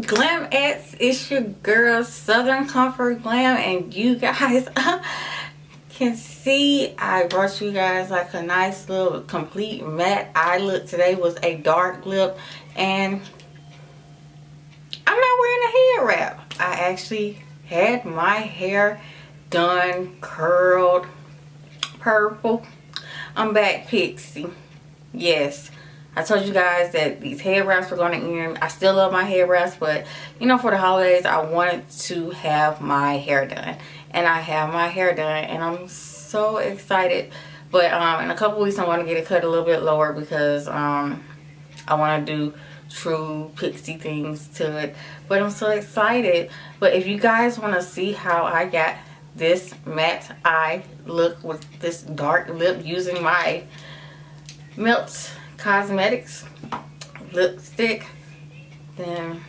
Glam X, it's your girl Southern Comfort Glam, and you guys can see I brought you guys like a nice little complete matte eye look. Today was a dark lip, and I'm not wearing a hair wrap. I actually had my hair done, curled, purple. I'm back pixie. Yes, I told you guys that these hair wraps were going to end. I still love my hair wraps, but you know, for the holidays I wanted to have my hair done, and I have my hair done, and I'm so excited. But in a couple weeks I'm going to get it cut a little bit lower because I want to do true pixie things to it. But I'm so excited. But if you guys want to see how I got this matte eye look with this dark lip using my Melt Cosmetics lipstick, then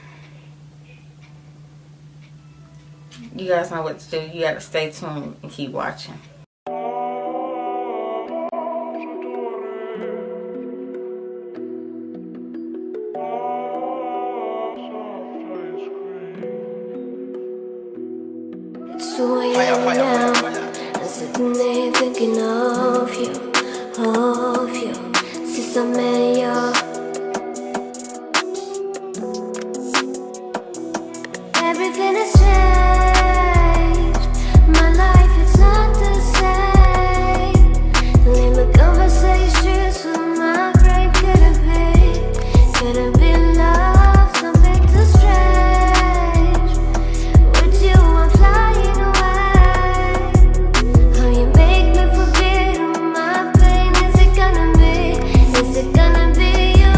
you guys know what to do. You gotta stay tuned and keep watching. It's 2 a.m. now. I'm sitting there thinking of you. Since I met you, everything has changed. My life is not the same. Little conversations with my brain couldn't be love, something too strange. With you I'm flying away. How you make me forget all my pain. Is it gonna be you?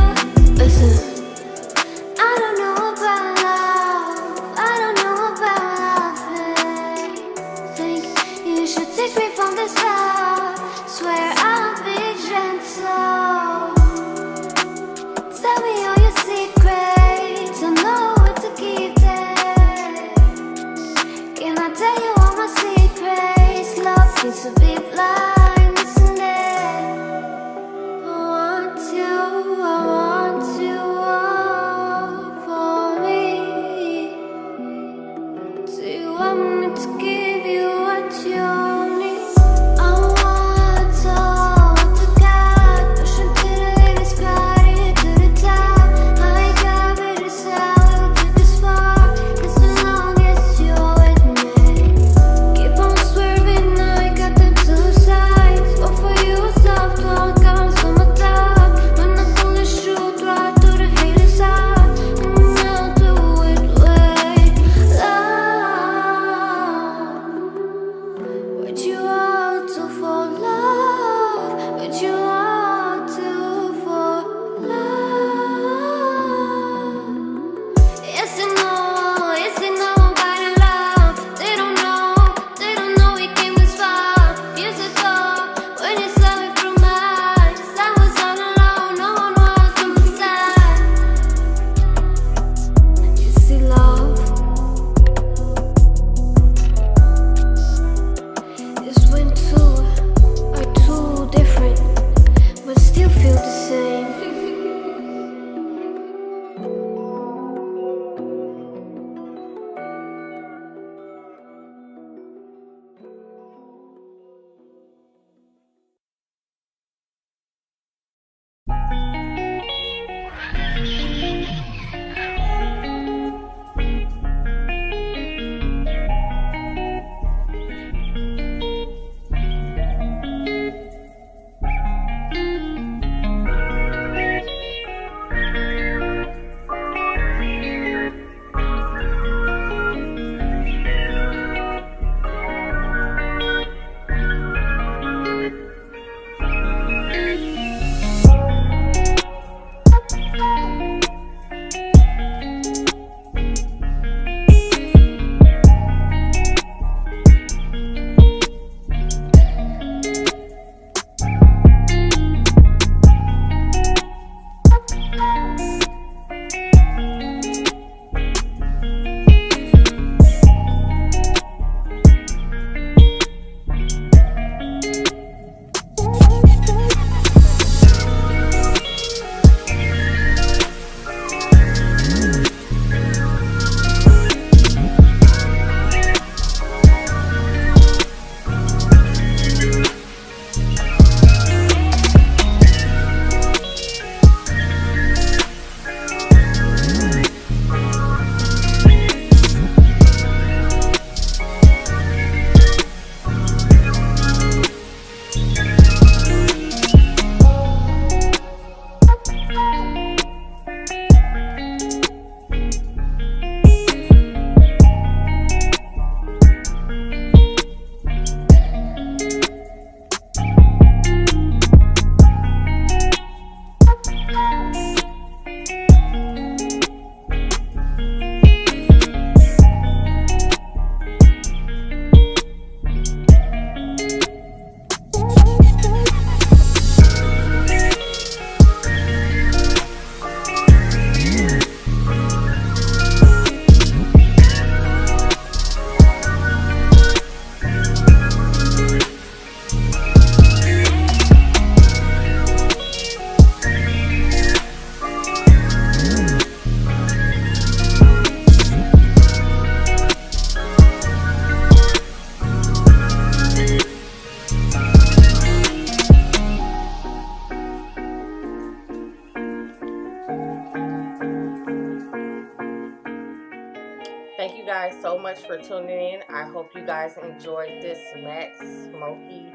thank you guys so much for tuning in. I hope you guys enjoyed this matte smoky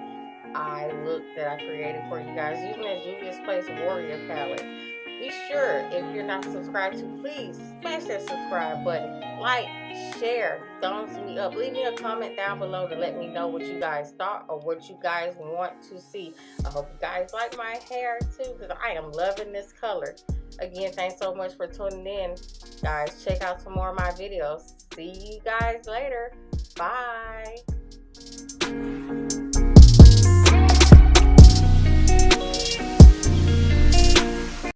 eye look that I created for you guys using that Juvia's Place Warrior palette. Be sure, if you're not subscribed to, please smash that subscribe button. Like, share, thumbs me up. Leave me a comment down below to let me know what you guys thought or what you guys want to see. I hope you guys like my hair too, because I am loving this color. Again, thanks so much for tuning in. Guys, check out some more of my videos. See you guys later. Bye.